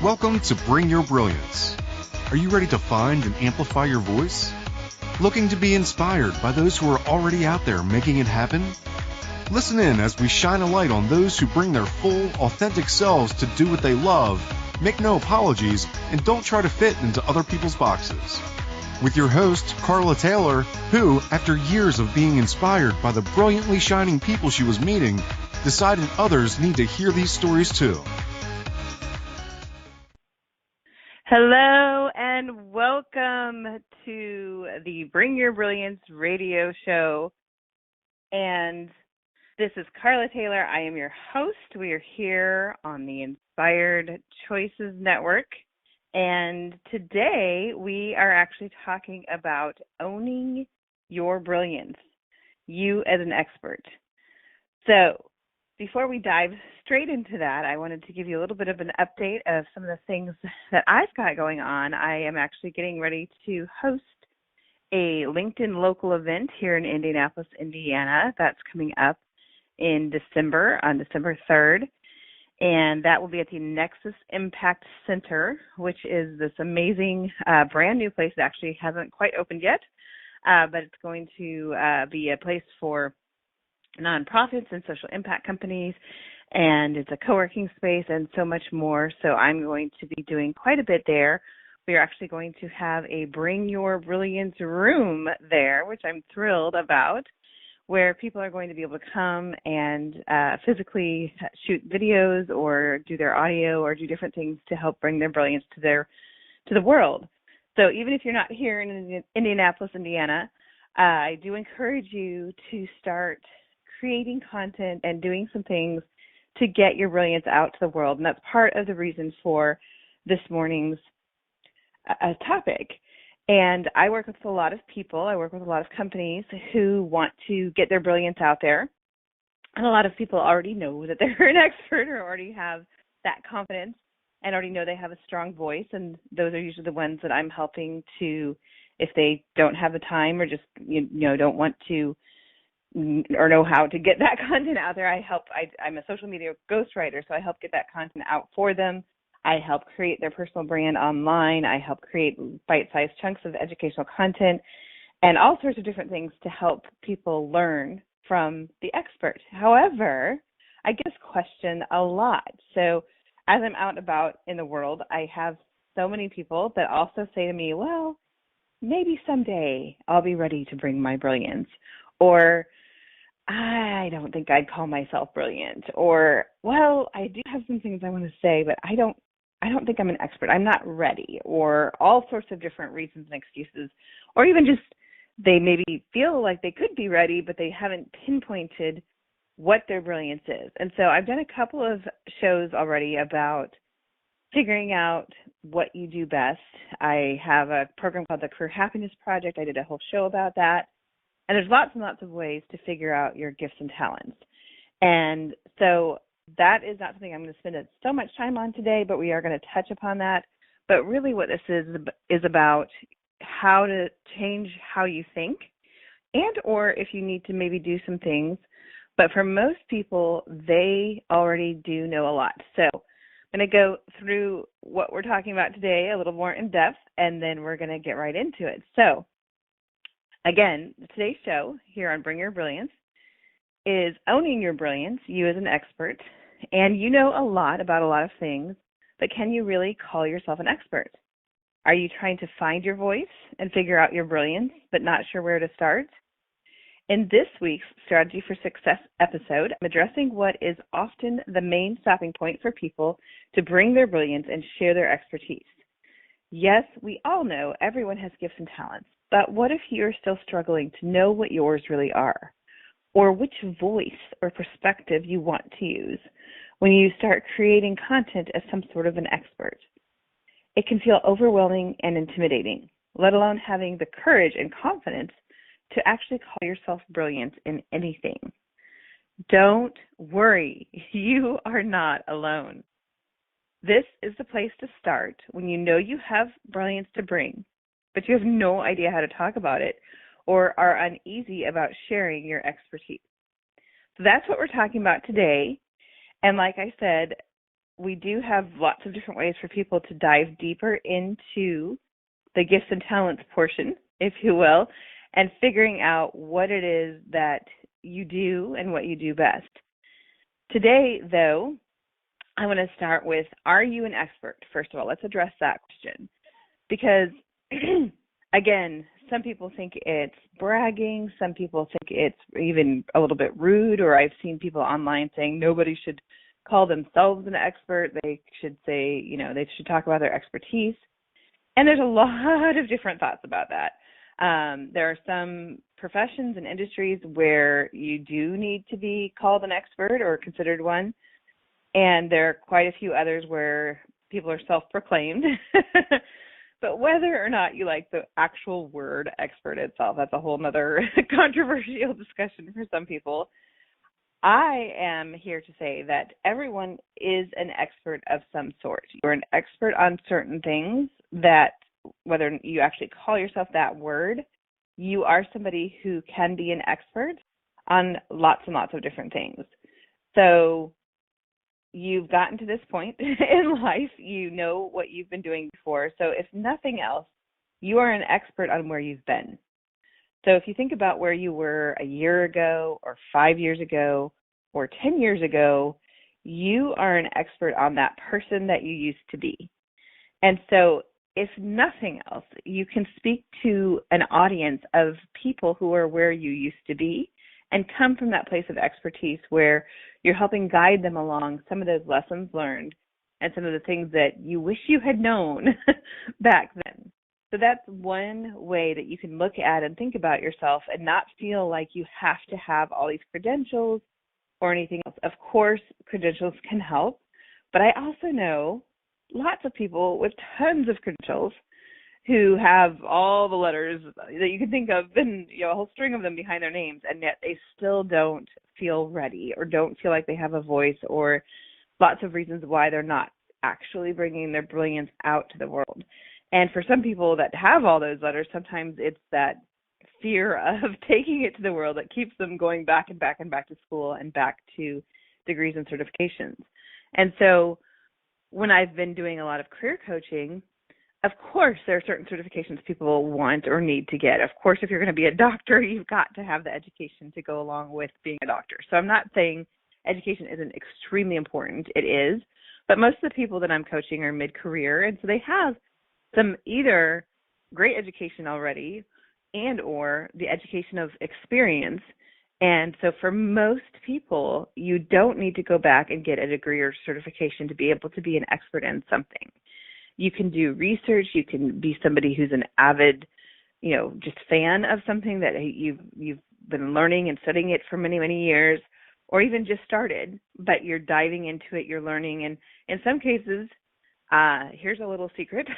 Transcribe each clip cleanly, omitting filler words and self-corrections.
Welcome to Bring Your Brilliance. Are you ready to find and amplify your voice? Looking to be inspired by those who are already out there making it happen? Listen in as we shine a light on those who bring their full, authentic selves to do what they love, make no apologies, and don't try to fit into other people's boxes. With your host, Carla Taylor, who, after years of being inspired by the brilliantly shining people she was meeting, decided others need to hear these stories too. Hello and welcome to the Bring Your Brilliance radio show. And this is Carla Taylor. I am your host. We are here on the Inspired Choices Network. And today we are actually talking about owning your brilliance, you as an expert. So before we dive straight into that, I wanted to give you a little bit of an update of some of the things that I've got going on. I am actually getting ready to host a LinkedIn local event here in Indianapolis, Indiana. That's coming up in December, on December 3rd. And that will be at the Nexus Impact Center, which is this amazing brand new place that actually hasn't quite opened yet, but it's going to be a place for nonprofits and social impact companies, and it's a co-working space and so much more. So I'm going to be doing quite a bit there. We are actually going to have a Bring Your Brilliance room there, which I'm thrilled about, where people are going to be able to come and physically shoot videos or do their audio or do different things to help bring their brilliance to the world. So even if you're not here in Indianapolis, Indiana, I do encourage you to start creating content and doing some things to get your brilliance out to the world. And that's part of the reason for this morning's topic. And I work with a lot of people. I work with a lot of companies who want to get their brilliance out there. And a lot of people already know that they're an expert or already have that confidence and already know they have a strong voice. And those are usually the ones that I'm helping to, if they don't have the time or just, don't want to or know how to get that content out there, I'm a social media ghostwriter, so I help get that content out for them. I help create their personal brand online. I help create bite-sized chunks of educational content and all sorts of different things to help people learn from the expert. However, I get this question a lot. So as I'm out and about in the world, I have so many people that also say to me, well, maybe someday I'll be ready to bring my brilliance. Or I don't think I'd call myself brilliant. Or, well, I do have some things I want to say, but I don't think I'm an expert. I'm not ready. Or all sorts of different reasons and excuses. Or even just they maybe feel like they could be ready, but they haven't pinpointed what their brilliance is. And so I've done a couple of shows already about figuring out what you do best. I have a program called the Career Happiness Project. I did a whole show about that. And there's lots and lots of ways to figure out your gifts and talents. And so that is not something I'm going to spend so much time on today, but we are going to touch upon that. But really what this is about how to change how you think and or if you need to maybe do some things. But for most people, they already do know a lot. So I'm going to go through what we're talking about today a little more in depth, and then we're going to get right into it. So again, today's show here on Bring Your Brilliance is owning your brilliance, you as an expert. And you know a lot about a lot of things, but can you really call yourself an expert? Are you trying to find your voice and figure out your brilliance, but not sure where to start? In this week's Strategy for Success episode, I'm addressing what is often the main stopping point for people to bring their brilliance and share their expertise. Yes, we all know everyone has gifts and talents. But what if you're still struggling to know what yours really are, or which voice or perspective you want to use when you start creating content as some sort of an expert? It can feel overwhelming and intimidating, let alone having the courage and confidence to actually call yourself brilliant in anything. Don't worry, you are not alone. This is the place to start when you know you have brilliance to bring, but you have no idea how to talk about it or are uneasy about sharing your expertise. So that's what we're talking about today. And like I said, we do have lots of different ways for people to dive deeper into the gifts and talents portion, if you will, and figuring out what it is that you do and what you do best. Today, though, I want to start with, are you an expert? First of all, let's address that question. Because, again, some people think it's bragging. Some people think it's even a little bit rude, or I've seen people online saying nobody should call themselves an expert. They should say, they should talk about their expertise. And there's a lot of different thoughts about that. There are some professions and industries where you do need to be called an expert or considered one. And there are quite a few others where people are self-proclaimed. But whether or not you like the actual word expert itself, that's a whole other controversial discussion for some people. I am here to say that everyone is an expert of some sort. You're an expert on certain things that, whether you actually call yourself that word, you are somebody who can be an expert on lots and lots of different things. So you've gotten to this point in life, you know what you've been doing before. So if nothing else, you are an expert on where you've been. So if you think about where you were a year ago or 5 years ago or 10 years ago, you are an expert on that person that you used to be. And so if nothing else, you can speak to an audience of people who are where you used to be and come from that place of expertise where you're helping guide them along some of those lessons learned and some of the things that you wish you had known back then. So that's one way that you can look at and think about yourself and not feel like you have to have all these credentials or anything else. Of course, credentials can help, but I also know lots of people with tons of credentials who have all the letters that you can think of and a whole string of them behind their names, and yet they still don't feel ready or don't feel like they have a voice, or lots of reasons why they're not actually bringing their brilliance out to the world. And for some people that have all those letters, sometimes it's that fear of taking it to the world that keeps them going back and back and back to school and back to degrees and certifications. And so when I've been doing a lot of career coaching, of course, there are certain certifications people want or need to get. Of course, if you're going to be a doctor, you've got to have the education to go along with being a doctor. So I'm not saying education isn't extremely important. It is. But most of the people that I'm coaching are mid-career, and so they have some either great education already and or the education of experience. And so for most people, you don't need to go back and get a degree or certification to be able to be an expert in something. You can do research. You can be somebody who's an avid, just fan of something that you've been learning and studying it for many, many years, or even just started, but you're diving into it, you're learning. And in some cases, here's a little secret.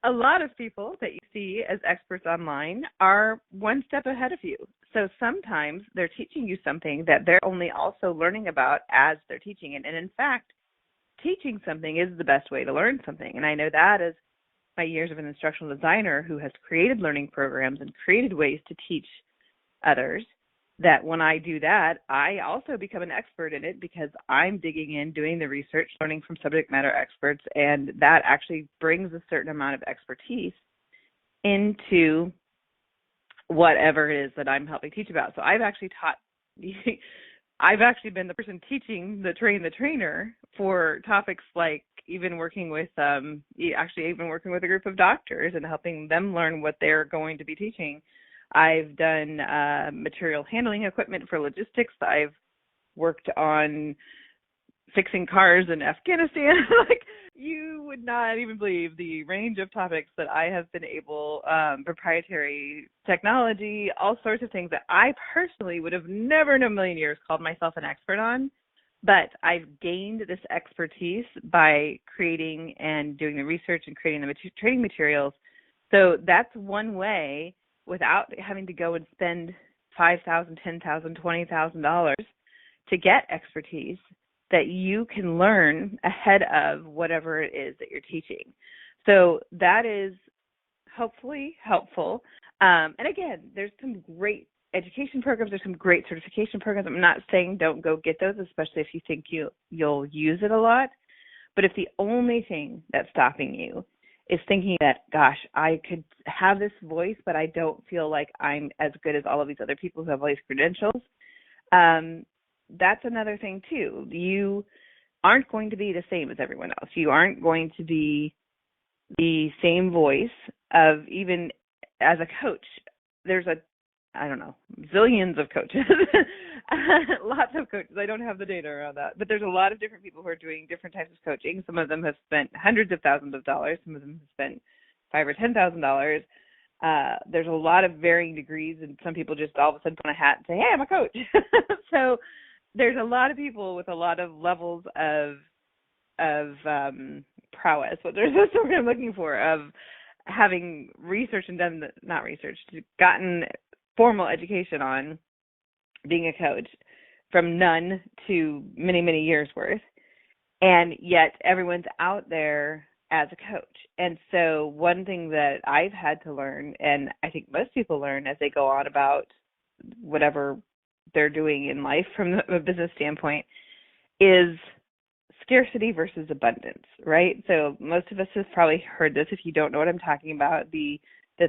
A lot of people that you see as experts online are one step ahead of you. So sometimes they're teaching you something that they're only also learning about as they're teaching it. And in fact, teaching something is the best way to learn something. And I know that as my years of an instructional designer who has created learning programs and created ways to teach others, that when I do that, I also become an expert in it because I'm digging in, doing the research, learning from subject matter experts, and that actually brings a certain amount of expertise into whatever it is that I'm helping teach about. So I've actually been the person teaching the trainer for topics like even working with a group of doctors and helping them learn what they're going to be teaching. I've done material handling equipment for logistics. I've worked on fixing cars in Afghanistan. Like, you would not even believe the range of topics that I have been able, proprietary technology, all sorts of things that I personally would have never in a million years called myself an expert on. But I've gained this expertise by creating and doing the research and creating the training materials. So that's one way, without having to go and spend $5,000, $10,000, $20,000 to get expertise, that you can learn ahead of whatever it is that you're teaching. So that is hopefully helpful. And again, there's some great education programs. There's some great certification programs. I'm not saying don't go get those, especially if you think you'll use it a lot. But if the only thing that's stopping you is thinking that, gosh, I could have this voice, but I don't feel like I'm as good as all of these other people who have all these credentials, that's another thing too. You aren't going to be the same as everyone else. You aren't going to be the same voice of, even as a coach. There's zillions of coaches, lots of coaches. I don't have the data around that, but there's a lot of different people who are doing different types of coaching. Some of them have spent hundreds of thousands of dollars. Some of them have spent $5,000 or $10,000. There's a lot of varying degrees, and some people just all of a sudden put on a hat and say, "Hey, I'm a coach." So there's a lot of people with a lot of levels of prowess. What I'm looking for, of having research and gotten formal education on being a coach, from none to many, many years worth. And yet everyone's out there as a coach. And so one thing that I've had to learn, and I think most people learn as they go on about whatever they're doing in life from a business standpoint, is scarcity versus abundance, right? So most of us have probably heard this. If you don't know what I'm talking about, the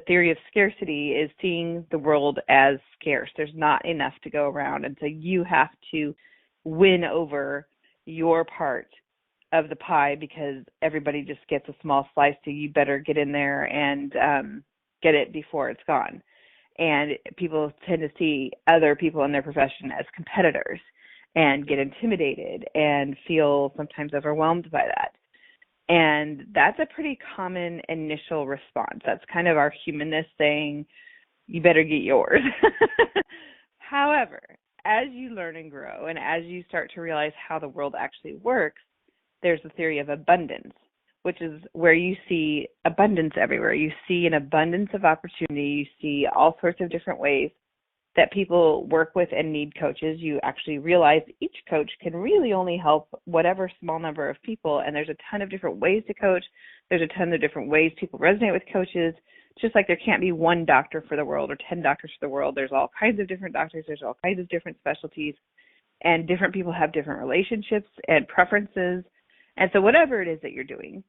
theory of scarcity is seeing the world as scarce. There's not enough to go around, and so you have to win over your part of the pie because everybody just gets a small slice, so you better get in there and get it before it's gone. And people tend to see other people in their profession as competitors and get intimidated and feel sometimes overwhelmed by that. And that's a pretty common initial response. That's kind of our humanness saying, you better get yours. However, as you learn and grow, and as you start to realize how the world actually works, there's the theory of abundance, which is where you see abundance everywhere. You see an abundance of opportunity. You see all sorts of different ways that people work with and need coaches. You actually realize each coach can really only help whatever small number of people, and there's a ton of different ways to coach. There's a ton of different ways people resonate with coaches, just like there can't be one doctor for the world or 10 doctors for the world. There's all kinds of different doctors. There's all kinds of different specialties, and different people have different relationships and preferences. And so whatever it is that you're doing,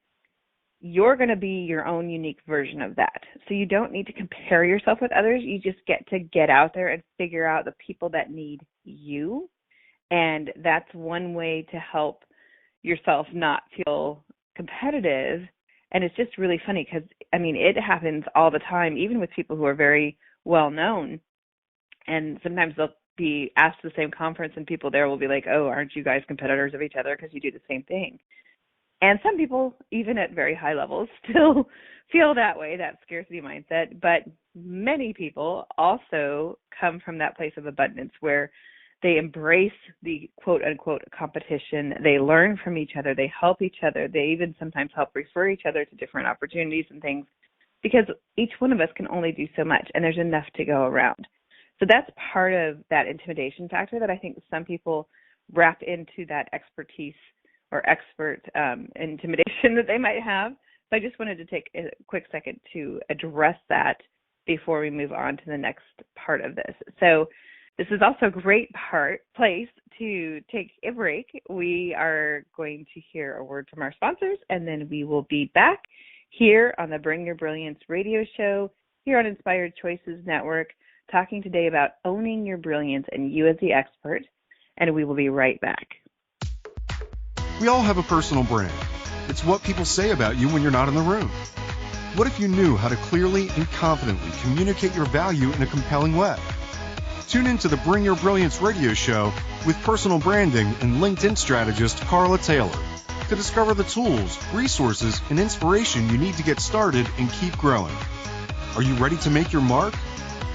you're going to be your own unique version of that. So you don't need to compare yourself with others. You just get to get out there and figure out the people that need you. And that's one way to help yourself not feel competitive. And it's just really funny because, I mean, it happens all the time, even with people who are very well known. And sometimes they'll be asked to the same conference and people there will be like, "Oh, aren't you guys competitors of each other because you do the same thing?" And some people, even at very high levels, still feel that way, that scarcity mindset. But many people also come from that place of abundance where they embrace the quote-unquote competition. They learn from each other. They help each other. They even sometimes help refer each other to different opportunities and things, because each one of us can only do so much, and there's enough to go around. So that's part of that intimidation factor that I think some people wrap into that expertise or expert intimidation that they might have. So I just wanted to take a quick second to address that before we move on to the next part of this. So this is also a great place to take a break. We are going to hear a word from our sponsors, and then we will be back here on the Bring Your Brilliance radio show here on Inspired Choices Network, talking today about owning your brilliance and you as the expert, and we will be right back. We all have a personal brand. It's what people say about you when you're not in the room. What if you knew how to clearly and confidently communicate your value in a compelling way? Tune in to the Bring Your Brilliance radio show with personal branding and LinkedIn strategist Carla Taylor to discover the tools, resources, and inspiration you need to get started and keep growing. Are you ready to make your mark?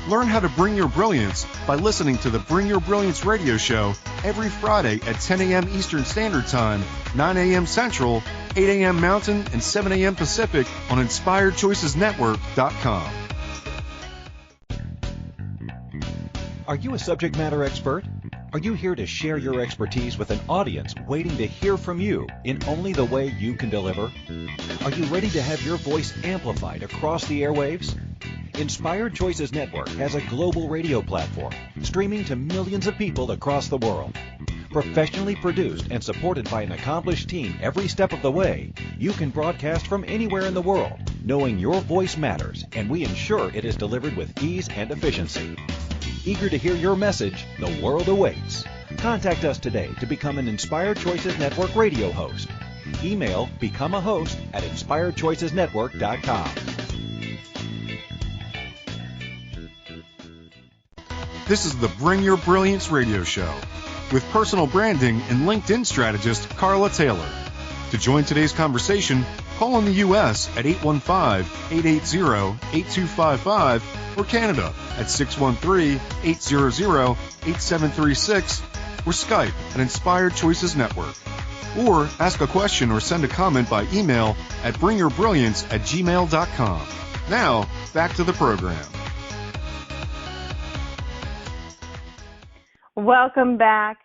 Learn how to bring your brilliance by listening to the Bring Your Brilliance radio show every Friday at 10 a.m. Eastern Standard Time, 9 a.m. Central, 8 a.m. Mountain, and 7 a.m. Pacific on InspiredChoicesNetwork.com. Are you a subject matter expert? Are you here to share your expertise with an audience waiting to hear from you in only the way you can deliver? Are you ready to have your voice amplified across the airwaves? Inspired Choices Network has a global radio platform streaming to millions of people across the world. Professionally produced and supported by an accomplished team every step of the way, you can broadcast from anywhere in the world, knowing your voice matters, and we ensure it is delivered with ease and efficiency. Eager to hear your message? The world awaits. Contact us today to become an Inspired Choices Network radio host. Email becomeahost@inspiredchoicesnetwork.com. This is the Bring Your Brilliance radio show with personal branding and LinkedIn strategist Carla Taylor. To join today's conversation, call in the U.S. at 815-880-8255 or Canada at 613-800-8736 or Skype at Inspired Choices Network. Or ask a question or send a comment by email at bringyourbrilliance@gmail.com. Now, back to the program. Welcome back.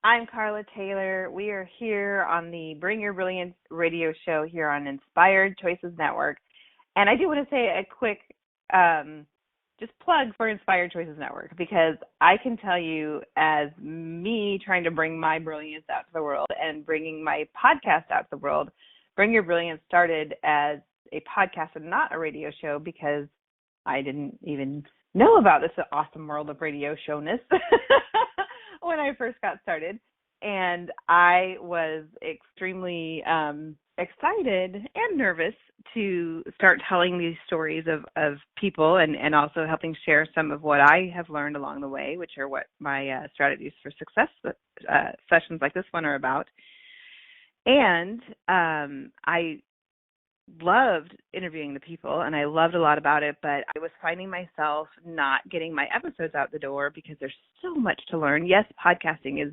I'm Carla Taylor. We are here on the Bring Your Brilliance radio show here on Inspired Choices Network. And I do want to say a quick just plug for Inspired Choices Network, because I can tell you, as me trying to bring my brilliance out to the world and bringing my podcast out to the world, Bring Your Brilliance started as a podcast and not a radio show, because I didn't even know about this awesome world of radio showness when I first got started. And I was extremely excited and nervous to start telling these stories of people and also helping share some of what I have learned along the way, which are what my strategies for success sessions like this one are about. And I loved interviewing the people, and I loved a lot about it, but I was finding myself not getting my episodes out the door because there's so much to learn. Yes, podcasting is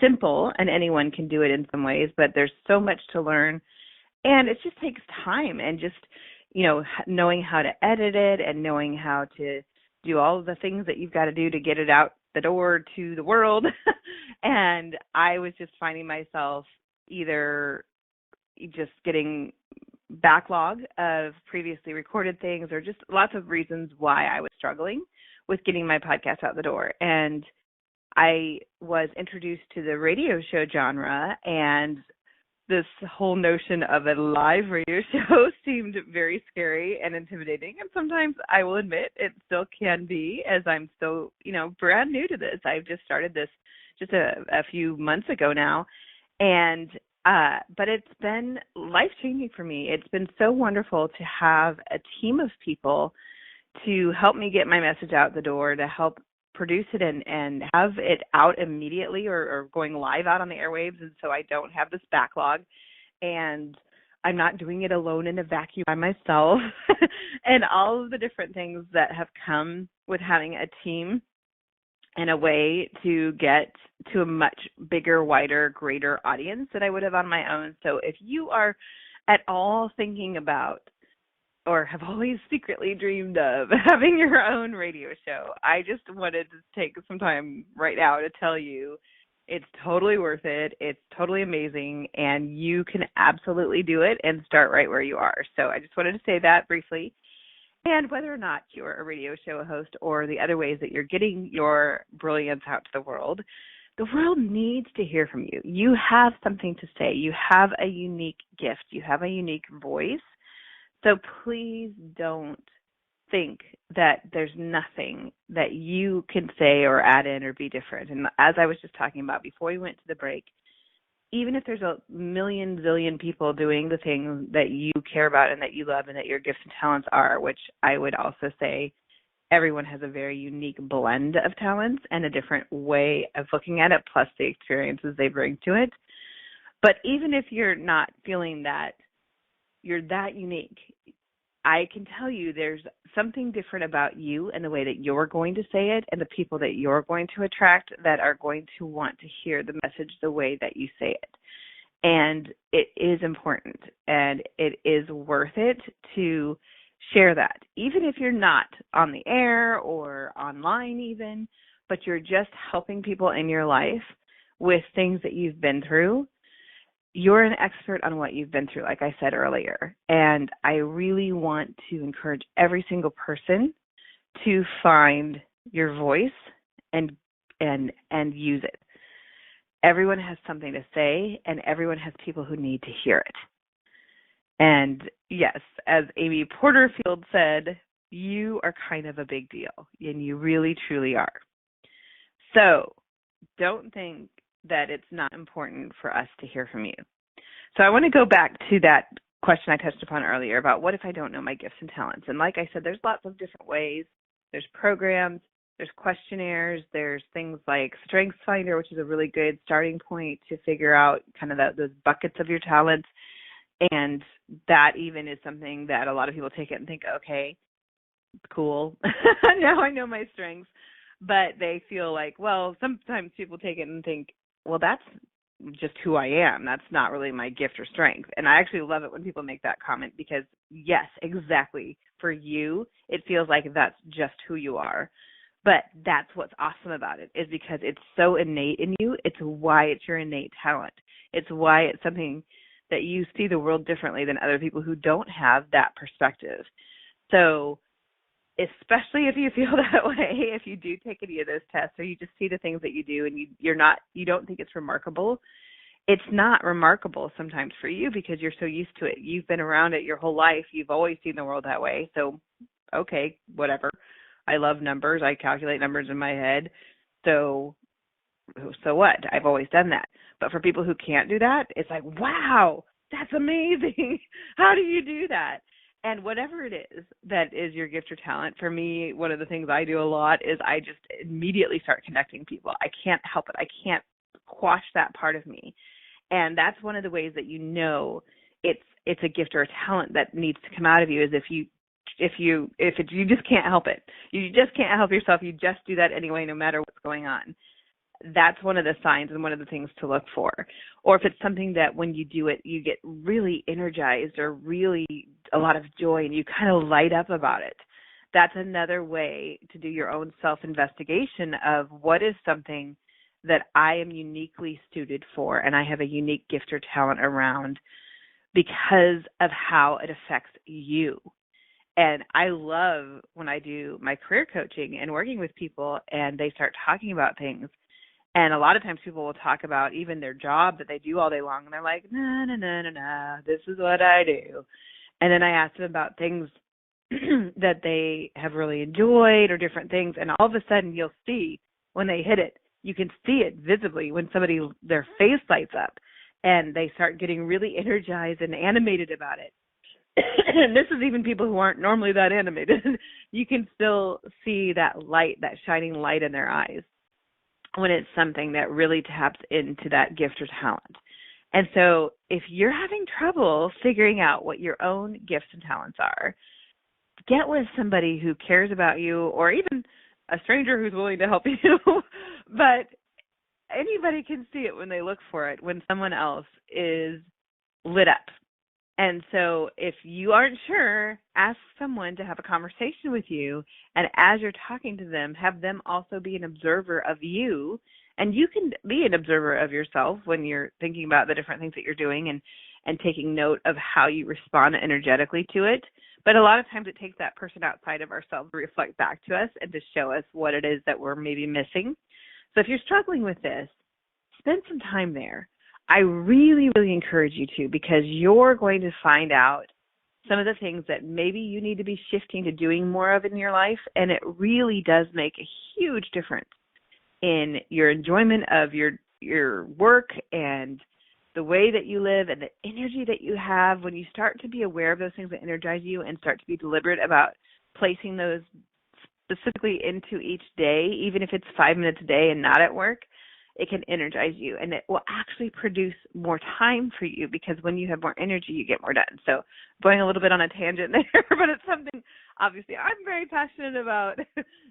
simple and anyone can do it in some ways, but there's so much to learn, and it just takes time and just, knowing how to edit it and knowing how to do all of the things that you've got to do to get it out the door to the world. And I was just finding myself either just getting backlog of previously recorded things, or just lots of reasons why I was struggling with getting my podcast out the door. And I was introduced to the radio show genre, and this whole notion of a live radio show seemed very scary and intimidating. And sometimes, I will admit, it still can be, as I'm still, brand new to this. I've just started this just a few months ago now. And but it's been life-changing for me. It's been so wonderful to have a team of people to help me get my message out the door, to help produce it and have it out immediately or going live out on the airwaves. And so I don't have this backlog, and I'm not doing it alone in a vacuum by myself, and all of the different things that have come with having a team and a way to get to a much bigger, wider, greater audience than I would have on my own. So if you are at all thinking about, or have always secretly dreamed of, having your own radio show, I just wanted to take some time right now to tell you it's totally worth it. It's totally amazing, and you can absolutely do it and start right where you are. So I just wanted to say that briefly. And whether or not you're a radio show host or the other ways that you're getting your brilliance out to the world needs to hear from you. You have something to say. You have a unique gift. You have a unique voice. So please don't think that there's nothing that you can say or add in or be different. And as I was just talking about before we went to the break, even if there's a million zillion people doing the thing that you care about and that you love and that your gifts and talents are, which I would also say everyone has a very unique blend of talents and a different way of looking at it, plus the experiences they bring to it. But even if you're not feeling that you're that unique, I can tell you there's something different about you and the way that you're going to say it and the people that you're going to attract that are going to want to hear the message the way that you say it. And it is important, and it is worth it to share that, even if you're not on the air or online even, but you're just helping people in your life with things that you've been through. You're an expert on what you've been through, like I said earlier, and I really want to encourage every single person to find your voice and use it. everyone has something to say, and everyone has people who need to hear it. And yes, as Amy Porterfield said, you are kind of a big deal, and you really, truly are. So don't think that it's not important for us to hear from you. So I want to go back to that question I touched upon earlier about what if I don't know my gifts and talents? And like I said, there's lots of different ways. There's programs, there's questionnaires, there's things like StrengthsFinder, which is a really good starting point to figure out kind of those buckets of your talents. And that even is something that a lot of people take it and think, okay, cool. Now I know my strengths. But they feel like, well, sometimes people take it and think, well, that's just who I am. That's not really my gift or strength. And I actually love it when people make that comment because, yes, exactly. For you, it feels like that's just who you are. But that's what's awesome about it, is because it's so innate in you. It's why it's your innate talent. It's why it's something that you see the world differently than other people who don't have that perspective. So especially if you feel that way, if you do take any of those tests or you just see the things that you do and you don't think it's remarkable, it's not remarkable sometimes for you because you're so used to it. You've been around it your whole life. You've always seen the world that way. So, okay, whatever. I love numbers. I calculate numbers in my head. So what? I've always done that. But for people who can't do that, it's like, wow, that's amazing. How do you do that? And whatever it is that is your gift or talent, for me, one of the things I do a lot is I just immediately start connecting people. I can't help it. I can't quash that part of me. And that's one of the ways that you know it's a gift or a talent that needs to come out of you, is if you just can't help it. You just can't help yourself. You just do that anyway, no matter what's going on. That's one of the signs and one of the things to look for. Or if it's something that when you do it, you get really energized or really a lot of joy and you kind of light up about it. That's another way to do your own self-investigation of what is something that I am uniquely suited for and I have a unique gift or talent around because of how it affects you. And I love when I do my career coaching and working with people and they start talking about things. And a lot of times people will talk about even their job that they do all day long. And they're like, no, this is what I do. And then I ask them about things that they have really enjoyed or different things. And all of a sudden you'll see when they hit it, you can see it visibly when somebody, their face lights up and they start getting really energized and animated about it. And this is even people who aren't normally that animated. You can still see that light, that shining light in their eyes, when it's something that really taps into that gift or talent. And so if you're having trouble figuring out what your own gifts and talents are, get with somebody who cares about you, or even a stranger who's willing to help you. But anybody can see it when they look for it, when someone else is lit up. And so if you aren't sure, ask someone to have a conversation with you. And as you're talking to them, have them also be an observer of you. And you can be an observer of yourself when you're thinking about the different things that you're doing and taking note of how you respond energetically to it. But a lot of times it takes that person outside of ourselves to reflect back to us and to show us what it is that we're maybe missing. So if you're struggling with this, spend some time there. I really, really encourage you to, because you're going to find out some of the things that maybe you need to be shifting to doing more of in your life, and it really does make a huge difference in your enjoyment of your work and the way that you live and the energy that you have. When you start to be aware of those things that energize you and start to be deliberate about placing those specifically into each day, even if it's 5 minutes a day and not at work, it can energize you, and it will actually produce more time for you, because when you have more energy, you get more done. So going a little bit on a tangent there, but it's something obviously I'm very passionate about,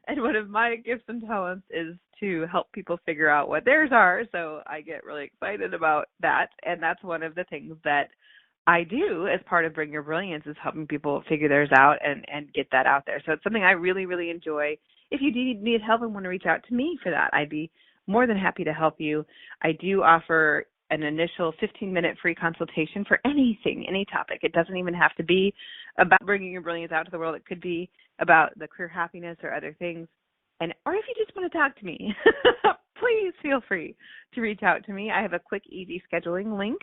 and one of my gifts and talents is to help people figure out what theirs are. So I get really excited about that, and that's one of the things that I do as part of Bring Your Brilliance, is helping people figure theirs out and get that out there. So it's something I really, really enjoy. If you do need help and want to reach out to me for that, I'd be more than happy to help you. I do offer an initial 15-minute free consultation for anything, any topic. It doesn't even have to be about bringing your brilliance out to the world. It could be about the career happiness or other things. Or if you just want to talk to me, please feel free to reach out to me. I have a quick, easy scheduling link.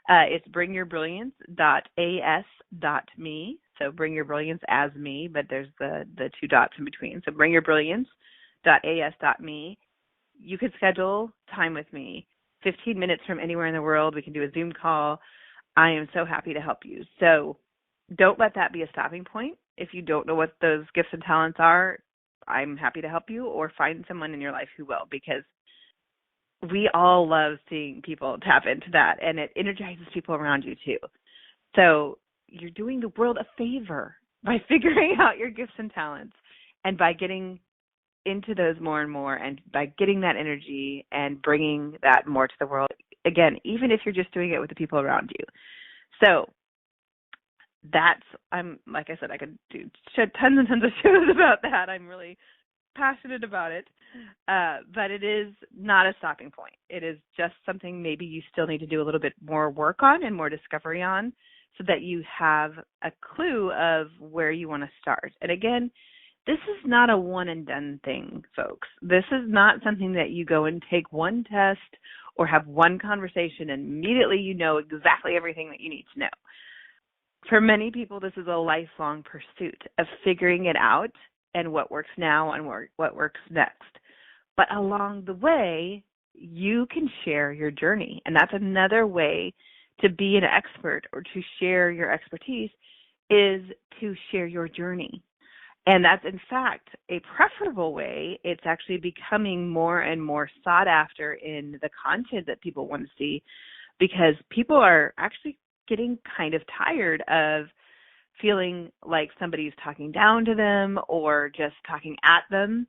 It's bringyourbrilliance.as.me. So bring your brilliance as me, but there's the 2 dots in between. So bringyourbrilliance.as.me. You could schedule time with me, 15 minutes from anywhere in the world. We can do a Zoom call. I am so happy to help you. So don't let that be a stopping point. If you don't know what those gifts and talents are, I'm happy to help you, or find someone in your life who will, because we all love seeing people tap into that, and it energizes people around you too. So you're doing the world a favor by figuring out your gifts and talents, and by getting into those more and more, and by getting that energy and bringing that more to the world. Again, even if you're just doing it with the people around you. So like I said, I could shed tons and tons of shows about that. I'm really passionate about it. But it is not a stopping point. It is just something maybe you still need to do a little bit more work on and more discovery on, so that you have a clue of where you want to start. And again, this is not a one and done thing, folks. This is not something that you go and take one test or have one conversation and immediately you know exactly everything that you need to know. For many people, this is a lifelong pursuit of figuring it out and what works now and what works next. But along the way, you can share your journey. And that's another way to be an expert or to share your expertise, is to share your journey. And that's, in fact, a preferable way. It's actually becoming more and more sought after in the content that people want to see, because people are actually getting kind of tired of feeling like somebody's talking down to them or just talking at them,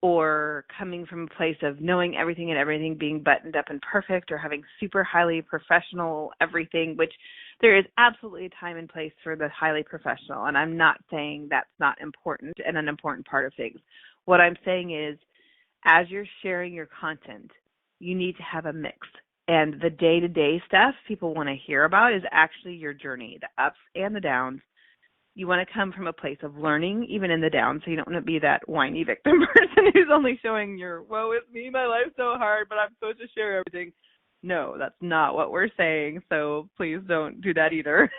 or coming from a place of knowing everything and everything being buttoned up and perfect, or having super highly professional everything, which there is absolutely a time and place for the highly professional. And I'm not saying that's not important and an important part of things. What I'm saying is, as you're sharing your content, you need to have a mix. And the day-to-day stuff people want to hear about is actually your journey, the ups and the downs. You want to come from a place of learning, even in the downs, so you don't want to be that whiny victim person who's only showing your, woe is me, my life's so hard, but I'm supposed to share everything. No, that's not what we're saying, so please don't do that either.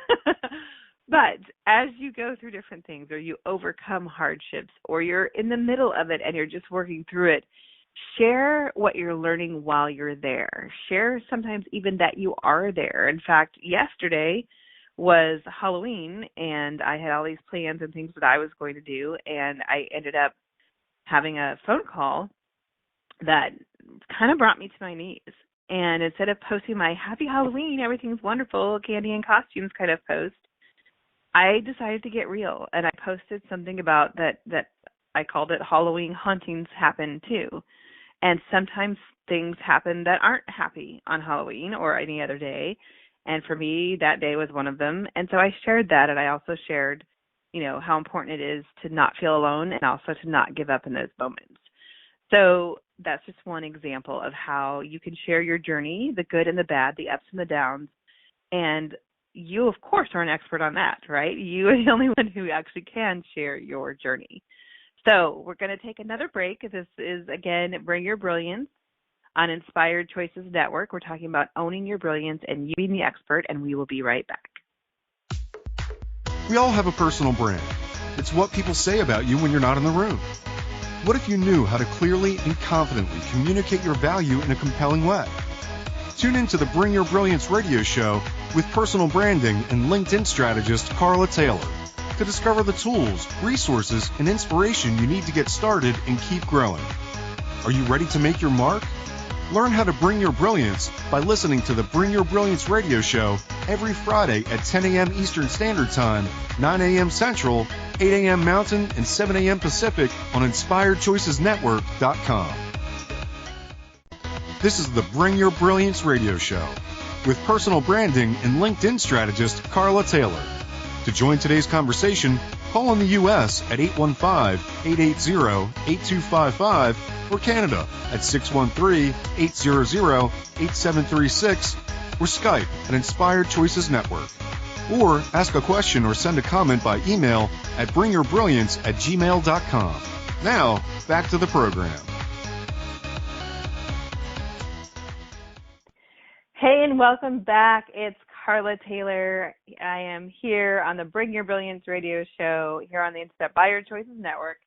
But as you go through different things, or you overcome hardships, or you're in the middle of it and you're just working through it, share what you're learning while you're there. Share sometimes even that you are there. In fact, yesterday was Halloween, and I had all these plans and things that I was going to do, and I ended up having a phone call that kind of brought me to my knees. And instead of posting my happy Halloween, everything's wonderful, candy and costumes kind of post, I decided to get real, and I posted something about that I called it Halloween hauntings happen too. And sometimes things happen that aren't happy on Halloween or any other day. And for me, that day was one of them. And so I shared that, and I also shared, how important it is to not feel alone, and also to not give up in those moments. So that's just one example of how you can share your journey, the good and the bad, the ups and the downs. And you, of course, are an expert on that, right? You are the only one who actually can share your journey. So we're going to take another break. This is, again, Bring Your Brilliance on Inspired Choices Network. We're talking about owning your brilliance and you being the expert, and we will be right back. We all have a personal brand. It's what people say about you when you're not in the room. What if you knew how to clearly and confidently communicate your value in a compelling way? Tune in to the Bring Your Brilliance radio show with personal branding and LinkedIn strategist Carla Taylor to discover the tools, resources, and inspiration you need to get started and keep growing. Are you ready to make your mark? Learn how to bring your brilliance by listening to the Bring Your Brilliance radio show every Friday at 10 a.m. Eastern Standard Time, 9 a.m. Central, 8 a.m. Mountain, and 7 a.m. Pacific on InspiredChoicesNetwork.com. This is the Bring Your Brilliance radio show with personal branding and LinkedIn strategist Carla Taylor. To join today's conversation, call in the U.S. at 815-880-8255 or Canada at 613-800-8736 or Skype at Inspired Choices Network. Or ask a question or send a comment by email at bringyourbrilliance@gmail.com. Now, back to the program. Hey, and welcome back. It's Carla Taylor. I am here on the Bring Your Brilliance radio show here on the Internet by Your Choices Network.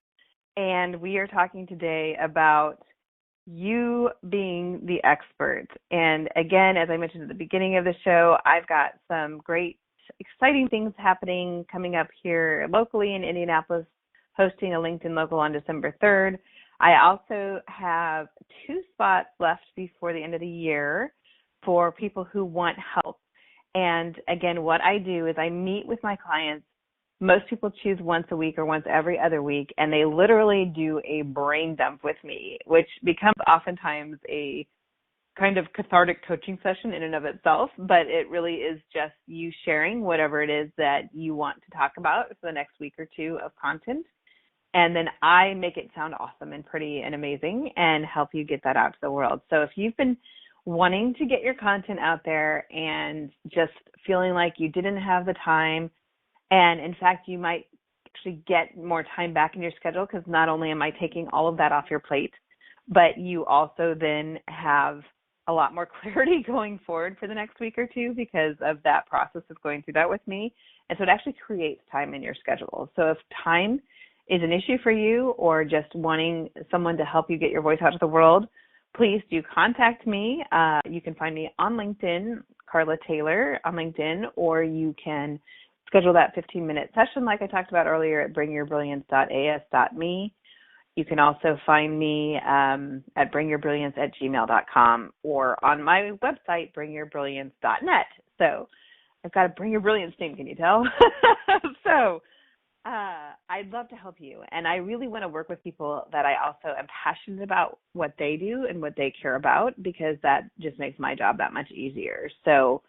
And we are talking today about you being the expert. And again, as I mentioned at the beginning of the show, I've got some great, exciting things happening coming up here locally in Indianapolis, hosting a LinkedIn Local on December 3rd. I also have 2 spots left before the end of the year for people who want help. And again, what I do is I meet with my clients. Most people choose once a week or once every other week, and they literally do a brain dump with me, which becomes oftentimes a kind of cathartic coaching session in and of itself, but it really is just you sharing whatever it is that you want to talk about for the next week or two of content. And then I make it sound awesome and pretty and amazing and help you get that out to the world. So if you've been wanting to get your content out there and just feeling like you didn't have the time, and in fact, you might actually get more time back in your schedule because not only am I taking all of that off your plate, but you also then have a lot more clarity going forward for the next week or two because of that process of going through that with me. And so it actually creates time in your schedule. So if time is an issue for you or just wanting someone to help you get your voice out to the world, please do contact me. You can find me on LinkedIn, Carla Taylor on LinkedIn, or you can schedule that 15-minute session like I talked about earlier at bringyourbrilliance.as.me. You can also find me at bringyourbrilliance@gmail.com or on my website, bringyourbrilliance.net. So I've got a Bring Your Brilliance name, can you tell? So I'd love to help you. And I really want to work with people that I also am passionate about what they do and what they care about, because that just makes my job that much easier. So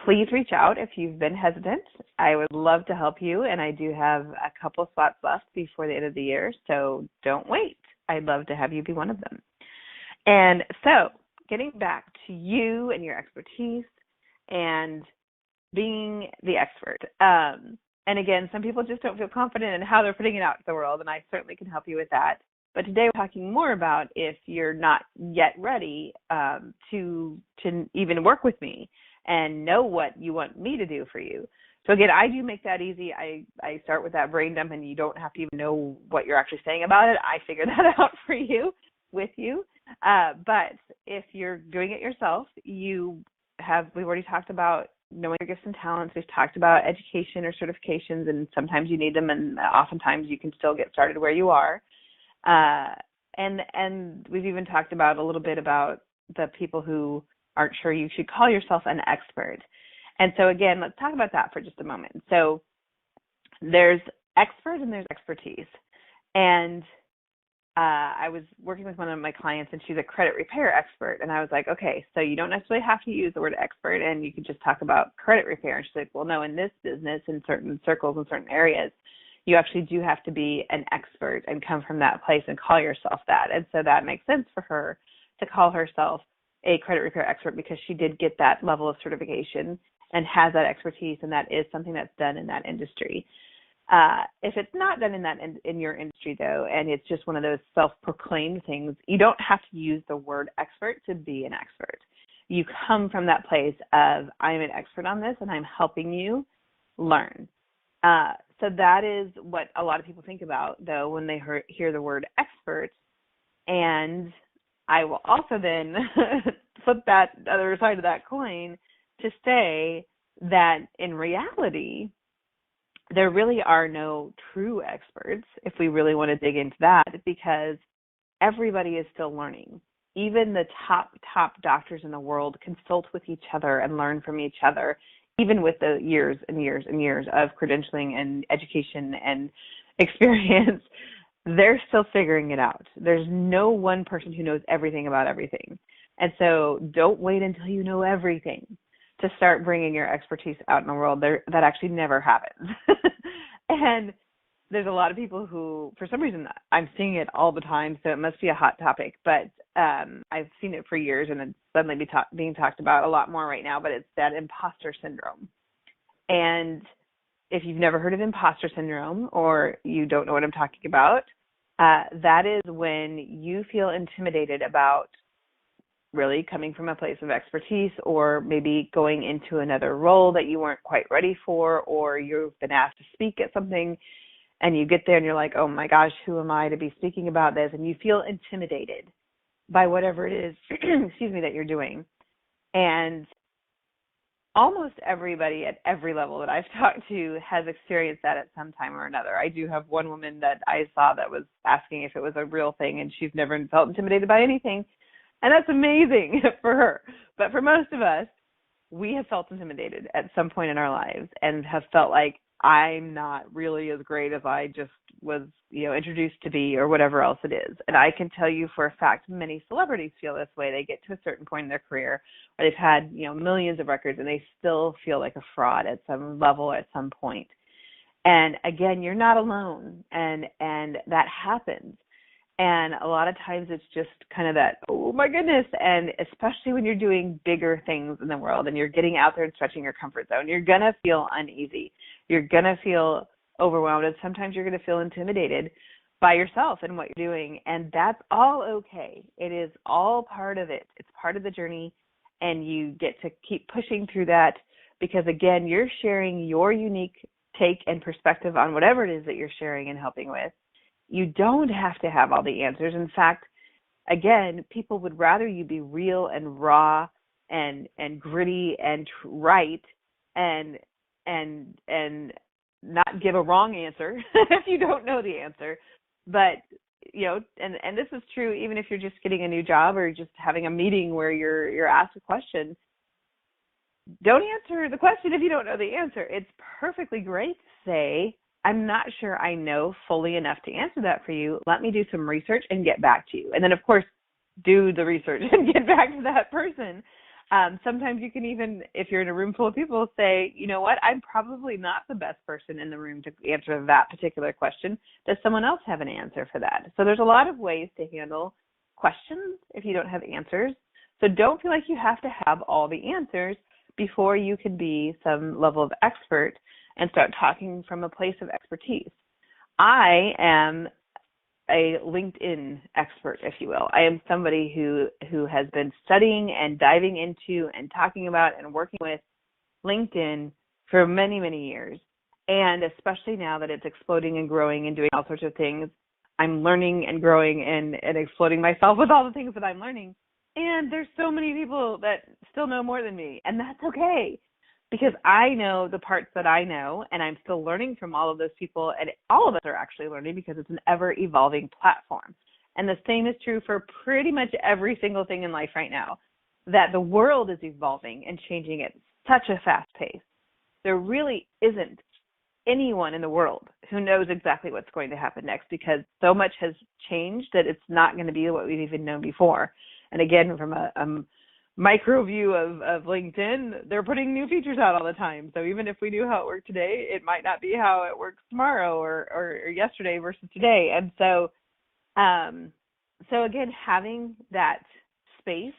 please reach out if you've been hesitant. I would love to help you, and I do have a couple spots left before the end of the year, so don't wait. I'd love to have you be one of them. And so getting back to you and your expertise and being the expert. And again, some people just don't feel confident in how they're putting it out to the world, and I certainly can help you with that. But today we're talking more about if you're not yet ready to even work with me and know what you want me to do for you. So again, I do make that easy. I start with that brain dump, and you don't have to even know what you're actually saying about it. I figure that out for you, with you. But if you're doing it yourself, we've already talked about knowing your gifts and talents. We've talked about education or certifications, and sometimes you need them, and oftentimes you can still get started where you are. And we've even talked about a little bit about the people who aren't sure you should call yourself an expert. And so again, let's talk about that for just a moment. So there's expert and there's expertise. And I was working with one of my clients, and she's a credit repair expert. And I was like, okay, so you don't necessarily have to use the word expert, and you can just talk about credit repair. And she's like, well, no, in this business, in certain circles, in certain areas, you actually do have to be an expert and come from that place and call yourself that. And so that makes sense for her to call herself a credit repair expert, because she did get that level of certification and has that expertise, and that is something that's done in that industry. If it's not done in your industry, though, and it's just one of those self-proclaimed things, you don't have to use the word expert to be an expert. You come from that place of, I'm an expert on this, and I'm helping you learn. So that is what a lot of people think about, though, when they hear the word expert. And I will also then flip that other side of that coin to say that in reality, there really are no true experts, if we really want to dig into that, because everybody is still learning. Even the top doctors in the world consult with each other and learn from each other, even with the years and years and years of credentialing and education and experience. They're still figuring it out. There's no one person who knows everything about everything. And so don't wait until you know everything to start bringing your expertise out in the world. That actually never happens. And there's a lot of people who, for some reason, I'm seeing it all the time, so it must be a hot topic, but I've seen it for years, and it's suddenly being talked about a lot more right now, but it's that imposter syndrome. And if you've never heard of imposter syndrome, or you don't know what I'm talking about, that is when you feel intimidated about really coming from a place of expertise, or maybe going into another role that you weren't quite ready for, or you've been asked to speak at something and you get there and you're like, oh my gosh, who am I to be speaking about this? And you feel intimidated by whatever it is, excuse me, that you're doing. And almost everybody at every level that I've talked to has experienced that at some time or another. I do have one woman that I saw that was asking if it was a real thing, and she's never felt intimidated by anything. And that's amazing for her. But for most of us, we have felt intimidated at some point in our lives and have felt like I'm not really as great as I just was, introduced to be, or whatever else it is. And I can tell you for a fact, many celebrities feel this way. They get to a certain point in their career where they've had, millions of records, and they still feel like a fraud at some level at some point. And again, you're not alone, and that happens. And a lot of times it's just kind of that, oh my goodness. And especially when you're doing bigger things in the world and you're getting out there and stretching your comfort zone, you're going to feel uneasy. You're going to feel overwhelmed. And sometimes you're going to feel intimidated by yourself and what you're doing. And that's all okay. It is all part of it. It's part of the journey. And you get to keep pushing through that because, again, you're sharing your unique take and perspective on whatever it is that you're sharing and helping with. You don't have to have all the answers. In fact, again, people would rather you be real and raw and gritty and right and not give a wrong answer if you don't know the answer. But, and this is true even if you're just getting a new job or just having a meeting where you're asked a question. Don't answer the question if you don't know the answer. It's perfectly great to say, I'm not sure I know fully enough to answer that for you. Let me do some research and get back to you. And then, of course, do the research and get back to that person. Sometimes you can even, if you're in a room full of people, say, you know what, I'm probably not the best person in the room to answer that particular question. Does someone else have an answer for that? So there's a lot of ways to handle questions if you don't have answers. So don't feel like you have to have all the answers before you can be some level of expert and start talking from a place of expertise. I am a LinkedIn expert, if you will. I am somebody who has been studying and diving into and talking about and working with LinkedIn for many, many years. And especially now that it's exploding and growing and doing all sorts of things, I'm learning and growing and exploding myself with all the things that I'm learning. And there's so many people that still know more than me, and that's okay. Because I know the parts that I know, and I'm still learning from all of those people, and all of us are actually learning because it's an ever-evolving platform. And the same is true for pretty much every single thing in life right now, that the world is evolving and changing at such a fast pace. There really isn't anyone in the world who knows exactly what's going to happen next because so much has changed that it's not going to be what we've even known before. And again, from a micro view of LinkedIn, they're putting new features out all the time. So even if we knew how it worked today, it might not be how it works tomorrow or yesterday versus today. And so, so again, having that space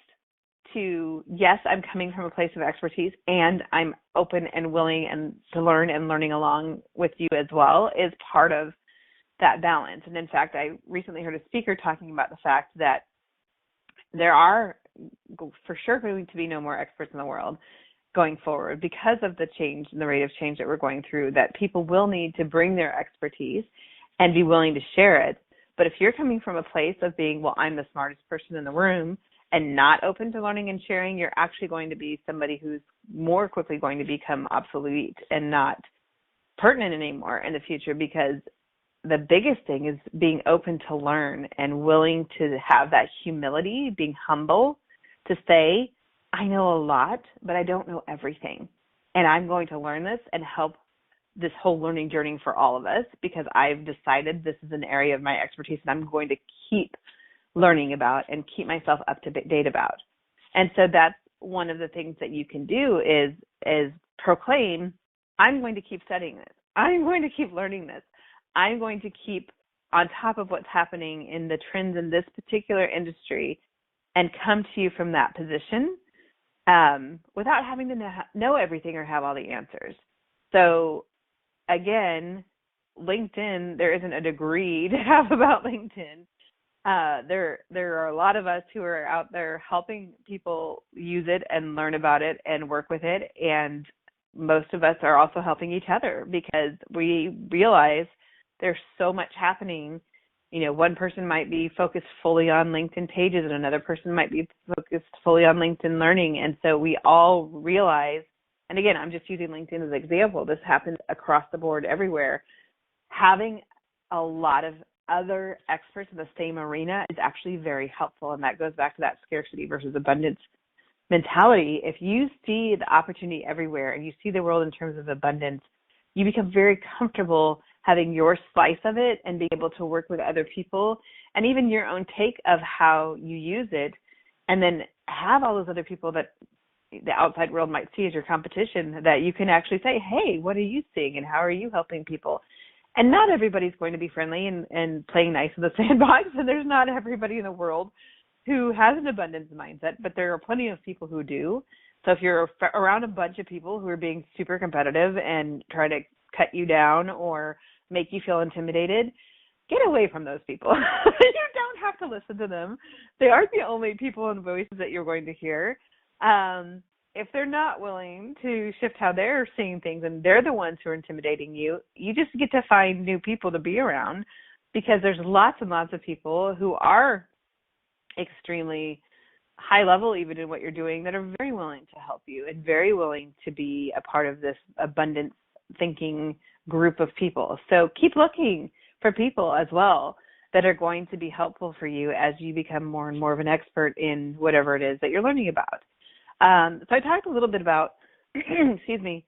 to, yes, I'm coming from a place of expertise and I'm open and willing and to learn and learning along with you as well is part of that balance. And in fact, I recently heard a speaker talking about the fact that there are for sure going to be no more experts in the world going forward because of the change and the rate of change that we're going through, that people will need to bring their expertise and be willing to share it. But if you're coming from a place of being, well, I'm the smartest person in the room and not open to learning and sharing, you're actually going to be somebody who's more quickly going to become obsolete and not pertinent anymore in the future, because the biggest thing is being open to learn and willing to have that humility, being humble, to say, I know a lot, but I don't know everything. And I'm going to learn this and help this whole learning journey for all of us because I've decided this is an area of my expertise and I'm going to keep learning about and keep myself up to date about. And so that's one of the things that you can do is proclaim, I'm going to keep studying this. I'm going to keep learning this. I'm going to keep on top of what's happening in the trends in this particular industry and come to you from that position without having to know everything or have all the answers. So again, LinkedIn, there isn't a degree to have about LinkedIn. There are a lot of us who are out there helping people use it and learn about it and work with it, and most of us are also helping each other because we realize there's so much happening. One person might be focused fully on LinkedIn pages and another person might be focused fully on LinkedIn learning. And so we all realize, and again, I'm just using LinkedIn as an example, this happens across the board everywhere. Having a lot of other experts in the same arena is actually very helpful. And that goes back to that scarcity versus abundance mentality. If you see the opportunity everywhere and you see the world in terms of abundance, you become very comfortable having your slice of it and being able to work with other people and even your own take of how you use it, and then have all those other people that the outside world might see as your competition that you can actually say, hey, what are you seeing and how are you helping people? And not everybody's going to be friendly and playing nice in the sandbox, and there's not everybody in the world who has an abundance mindset, but there are plenty of people who do. So if you're around a bunch of people who are being super competitive and trying to cut you down or make you feel intimidated, get away from those people. You don't have to listen to them. They aren't the only people and voices that you're going to hear. If they're not willing to shift how they're seeing things and they're the ones who are intimidating you, you just get to find new people to be around, because there's lots and lots of people who are extremely high level even in what you're doing that are very willing to help you and very willing to be a part of this abundance thinking group of people. So keep looking for people as well that are going to be helpful for you as you become more and more of an expert in whatever it is that you're learning about. So I talked a little bit about, excuse me,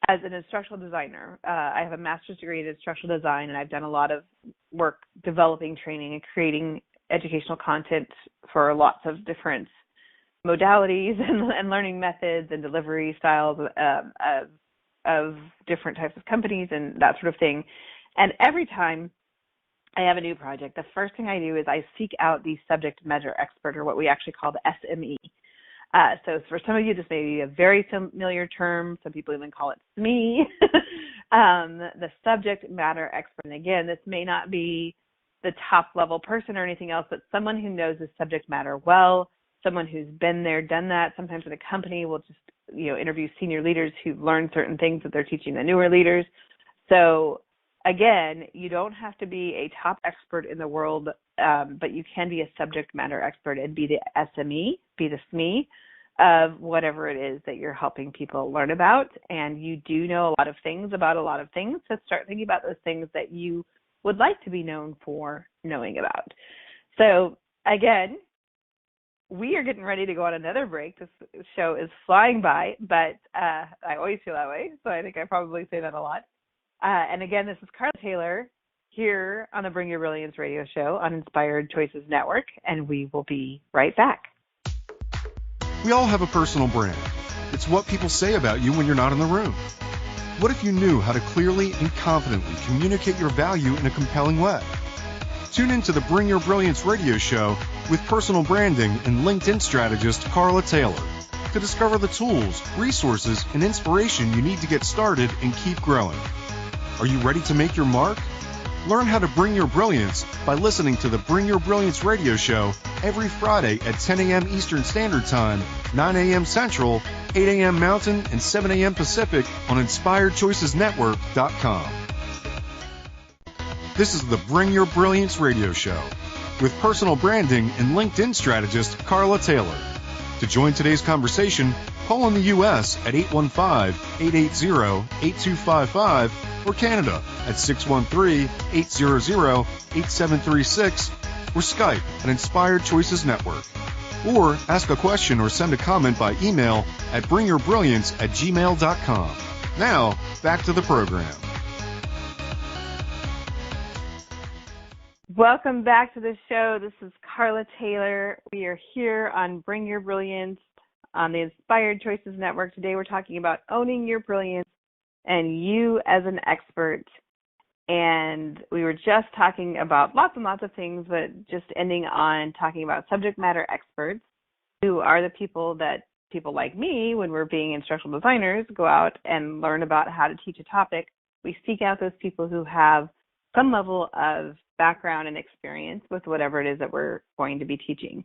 as an instructional designer. I have a master's degree in instructional design, and I've done a lot of work developing training and creating educational content for lots of different modalities and learning methods and delivery styles of different types of companies and that sort of thing. And every time I have a new project, the first thing I do is I seek out the subject matter expert, or what we actually call the SME. So for some of you, this may be a very familiar term. Some people even call it SME, the subject matter expert. And again, this may not be the top level person or anything else, but someone who knows the subject matter well, someone who's been there, done that. Sometimes with a company, we'll just interview senior leaders who've learned certain things that they're teaching the newer leaders. So again, you don't have to be a top expert in the world, but you can be a subject matter expert and be the SME, be the SME of whatever it is that you're helping people learn about. And you do know a lot of things about a lot of things, so start thinking about those things that you would like to be known for knowing about. So again, we are getting ready to go on another break. This show is flying by, but I always feel that way, so I think I probably say that a lot. And again, this is Carla Taylor here on the Bring Your Brilliance radio show on Inspired Choices Network, and we will be right back. We all have a personal brand. It's what people say about you when you're not in the room. What if you knew how to clearly and confidently communicate your value in a compelling way? Tune in to the Bring Your Brilliance radio show with personal branding and LinkedIn strategist Carla Taylor to discover the tools, resources, and inspiration you need to get started and keep growing. Are you ready to make your mark? Learn how to bring your brilliance by listening to the Bring Your Brilliance radio show every Friday at 10 a.m. Eastern Standard Time, 9 a.m. Central, 8 a.m. Mountain, and 7 a.m. Pacific on InspiredChoicesNetwork.com. This is the Bring Your Brilliance radio show with personal branding and LinkedIn strategist Carla Taylor. To join today's conversation, call in the U.S. at 815-880-8255 or Canada at 613-800-8736 or Skype at Inspired Choices Network. Or ask a question or send a comment by email at bringyourbrilliance@gmail.com. Now, back to the program. Welcome back to the show. This is Carla Taylor. We are here on Bring Your Brilliance on the Inspired Choices Network. Today we're talking about owning your brilliance and you as an expert. And we were just talking about lots and lots of things, but just ending on talking about subject matter experts, who are the people that people like me, when we're being instructional designers, go out and learn about how to teach a topic. We seek out those people who have some level of background and experience with whatever it is that we're going to be teaching.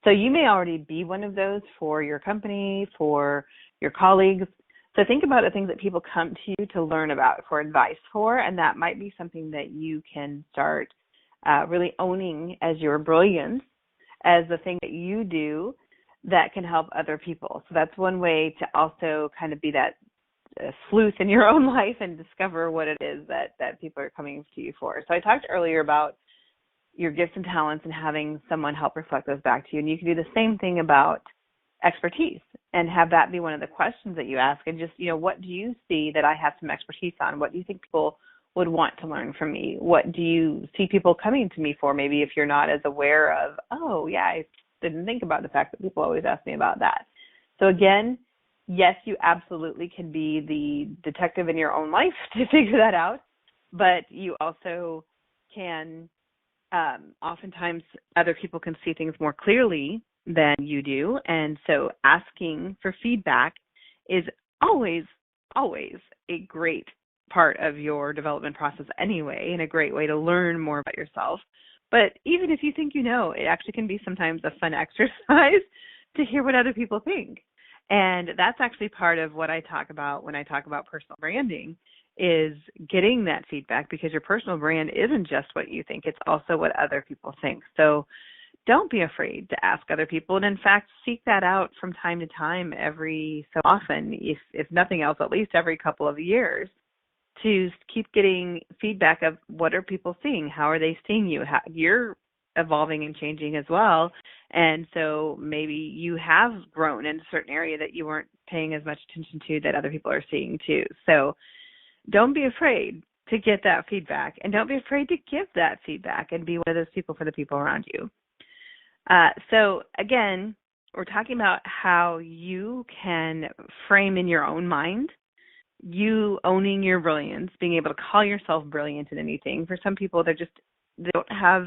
So you may already be one of those for your company, for your colleagues. So think about the things that people come to you to learn about, for advice for, and that might be something that you can start really owning as your brilliance, as the thing that you do that can help other people. So that's one way to also kind of be that sleuth in your own life and discover what it is that people are coming to you for. So I talked earlier about your gifts and talents and having someone help reflect those back to you. And you can do the same thing about expertise and have that be one of the questions that you ask. And just, what do you see that I have some expertise on? What do you think people would want to learn from me? What do you see people coming to me for? Maybe if you're not as aware of, oh, yeah, I didn't think about the fact that people always ask me about that. So again, yes, you absolutely can be the detective in your own life to figure that out, but you also can, oftentimes other people can see things more clearly than you do, and so asking for feedback is always, always a great part of your development process anyway, and a great way to learn more about yourself. But even if you think it actually can be sometimes a fun exercise to hear what other people think. And that's actually part of what I talk about when I talk about personal branding, is getting that feedback, because your personal brand isn't just what you think, it's also what other people think. So don't be afraid to ask other people, and in fact, seek that out from time to time, every so often, if nothing else, at least every couple of years, to keep getting feedback of what are people seeing, how are they seeing you, how you're evolving and changing as well. And so maybe you have grown in a certain area that you weren't paying as much attention to that other people are seeing too. So don't be afraid to get that feedback, and don't be afraid to give that feedback and be one of those people for the people around you. So again, we're talking about how you can frame in your own mind you owning your brilliance, being able to call yourself brilliant in anything. For some people, they don't have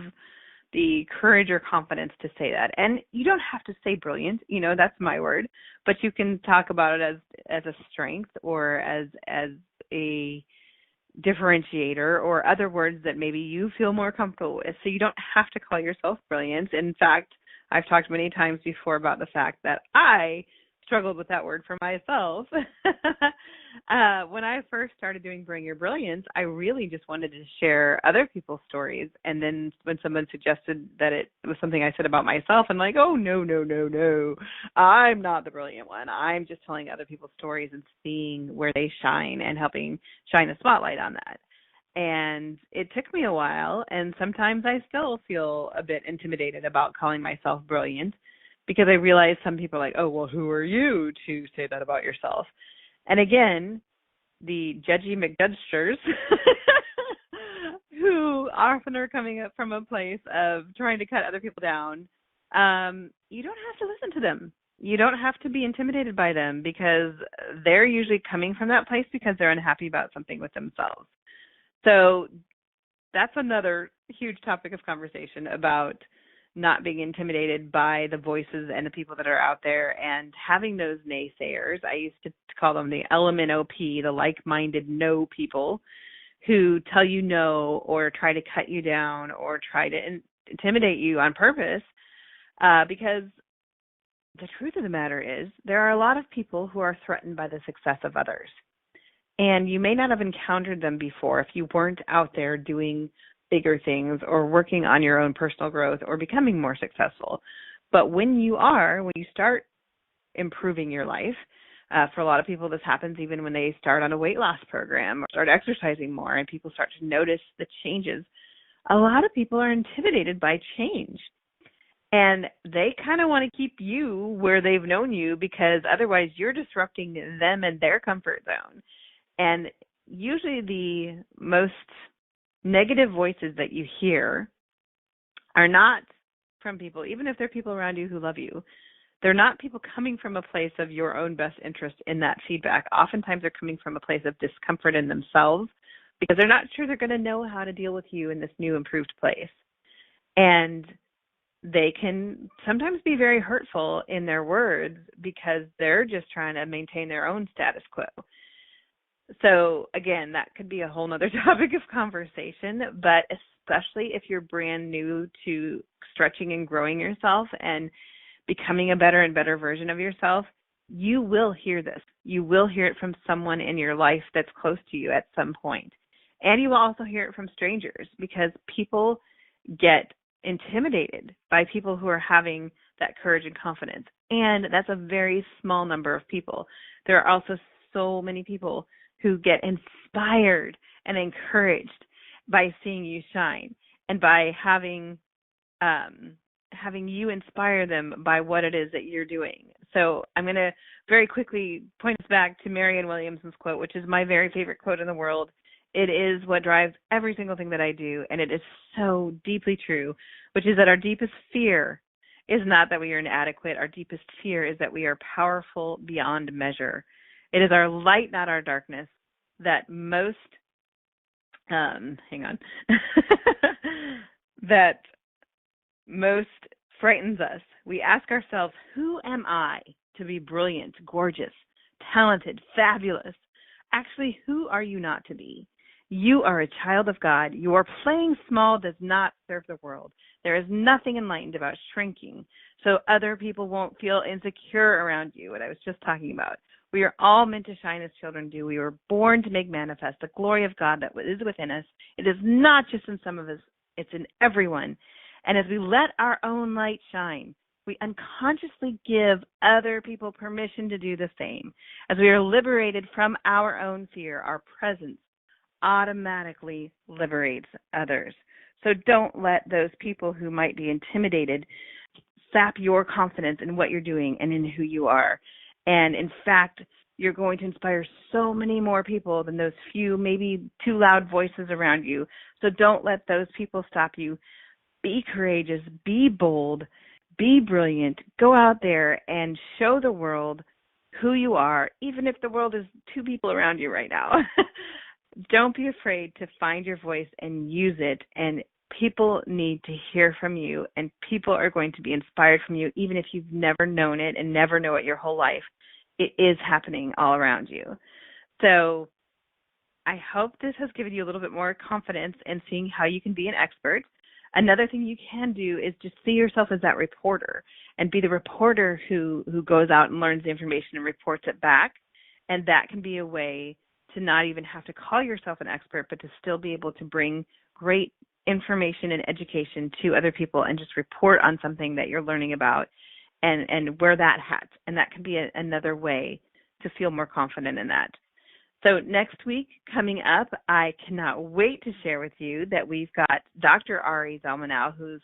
the courage or confidence to say that. And you don't have to say brilliant, that's my word, but you can talk about it as a strength or as a differentiator or other words that maybe you feel more comfortable with. So you don't have to call yourself brilliant. In fact, I've talked many times before about the fact that I struggled with that word for myself. When I first started doing Bring Your Brilliance, I really just wanted to share other people's stories. And then when someone suggested that it was something I said about myself, I'm like, oh, no. I'm not the brilliant one. I'm just telling other people's stories and seeing where they shine and helping shine a spotlight on that. And it took me a while, and sometimes I still feel a bit intimidated about calling myself brilliant, because I realize some people are like, oh, well, who are you to say that about yourself? And again, the judgy McJudgesters who often are coming up from a place of trying to cut other people down, you don't have to listen to them. You don't have to be intimidated by them, because they're usually coming from that place because they're unhappy about something with themselves. So that's another huge topic of conversation about not being intimidated by the voices and the people that are out there, and having those naysayers. I used to call them the LMNOP, the like-minded no people, who tell you no or try to cut you down or try to intimidate you on purpose, because the truth of the matter is there are a lot of people who are threatened by the success of others. And you may not have encountered them before if you weren't out there doing bigger things or working on your own personal growth or becoming more successful. But when you start improving your life, for a lot of people, this happens even when they start on a weight loss program or start exercising more, and people start to notice the changes. A lot of people are intimidated by change, and they kind of want to keep you where they've known you, because otherwise you're disrupting them and their comfort zone. And usually the most negative voices that you hear are not from people, even if they're people around you who love you. They're not people coming from a place of your own best interest in that feedback. Oftentimes they're coming from a place of discomfort in themselves, because they're not sure they're going to know how to deal with you in this new improved place. And they can sometimes be very hurtful in their words because they're just trying to maintain their own status quo. So again, that could be a whole nother topic of conversation, but especially if you're brand new to stretching and growing yourself and becoming a better and better version of yourself, you will hear this. You will hear it from someone in your life that's close to you at some point. And you will also hear it from strangers, because people get intimidated by people who are having that courage and confidence. And that's a very small number of people. There are also so many people who get inspired and encouraged by seeing you shine and by having you inspire them by what it is that you're doing. So I'm going to very quickly point us back to Marianne Williamson's quote, which is my very favorite quote in the world. It is what drives every single thing that I do, and it is so deeply true, which is that our deepest fear is not that we are inadequate. Our deepest fear is that we are powerful beyond measure. It is our light, not our darkness, that most, that most frightens us. We ask ourselves, who am I to be brilliant, gorgeous, talented, fabulous? Actually, who are you not to be? You are a child of God. Your playing small does not serve the world. There is nothing enlightened about shrinking, so other people won't feel insecure around you, what I was just talking about. We are all meant to shine as children do. We were born to make manifest the glory of God that is within us. It is not just in some of us, it's in everyone. And as we let our own light shine, we unconsciously give other people permission to do the same. As we are liberated from our own fear, our presence automatically liberates others. So don't let those people who might be intimidated sap your confidence in what you're doing and in who you are. And in fact, you're going to inspire so many more people than those few, maybe too loud voices around you. So don't let those people stop you. Be courageous, be bold, be brilliant. Go out there and show the world who you are, even if the world is two people around you right now. Don't be afraid to find your voice and use it. And people need to hear from you, and people are going to be inspired from you, even if you've never known it and never know it your whole life. It is happening all around you. So I hope this has given you a little bit more confidence in seeing how you can be an expert. Another thing you can do is just see yourself as that reporter and be the reporter who goes out and learns the information and reports it back. And that can be a way to not even have to call yourself an expert, but to still be able to bring great information and education to other people and just report on something that you're learning about and wear that hat. And that can be another way to feel more confident in that. So next week, coming up, I cannot wait to share with you that we've got Dr. Ari Zelmanow, who's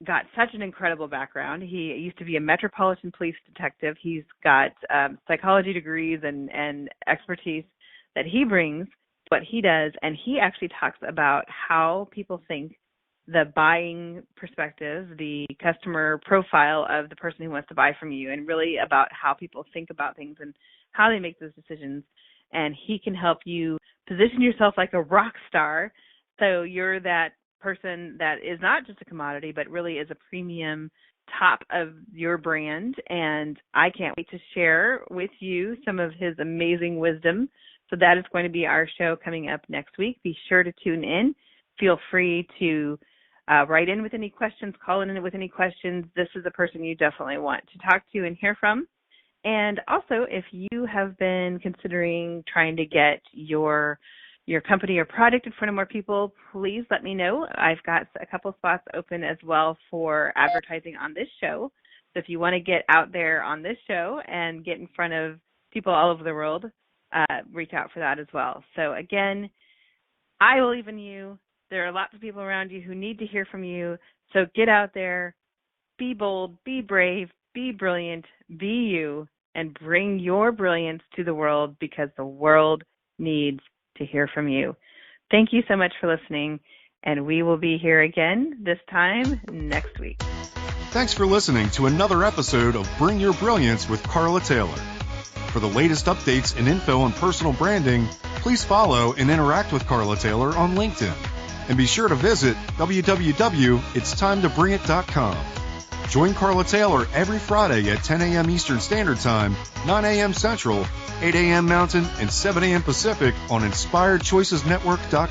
got such an incredible background. He used to be a Metropolitan Police detective. He's got psychology degrees and expertise that he brings, what he does, and he actually talks about how people think, the buying perspective, the customer profile of the person who wants to buy from you, and really about how people think about things and how they make those decisions. And he can help you position yourself like a rock star, so you're that person that is not just a commodity, but really is a premium top of your brand. And I can't wait to share with you some of his amazing wisdom. So that is going to be our show coming up next week. Be sure to tune in. Feel free to write in with any questions, call in with any questions. This is the person you definitely want to talk to and hear from. And also, if you have been considering trying to get your company or product in front of more people, please let me know. I've got a couple spots open as well for advertising on this show. So if you want to get out there on this show and get in front of people all over the world, reach out for that as well. So again, I believe in you. There are lots of people around you who need to hear from you. So get out there, be bold, be brave, be brilliant, be you, and bring your brilliance to the world, because the world needs to hear from you. Thank you so much for listening, and we will be here again this time next week. Thanks for listening to another episode of Bring Your Brilliance with Carla Taylor. For the latest updates and info on personal branding, please follow and interact with Carla Taylor on LinkedIn. And be sure to visit www.itstimetoBringIt.com. Join Carla Taylor every Friday at 10 a.m. Eastern Standard Time, 9 a.m. Central, 8 a.m. Mountain, and 7 a.m. Pacific on InspiredChoicesNetwork.com.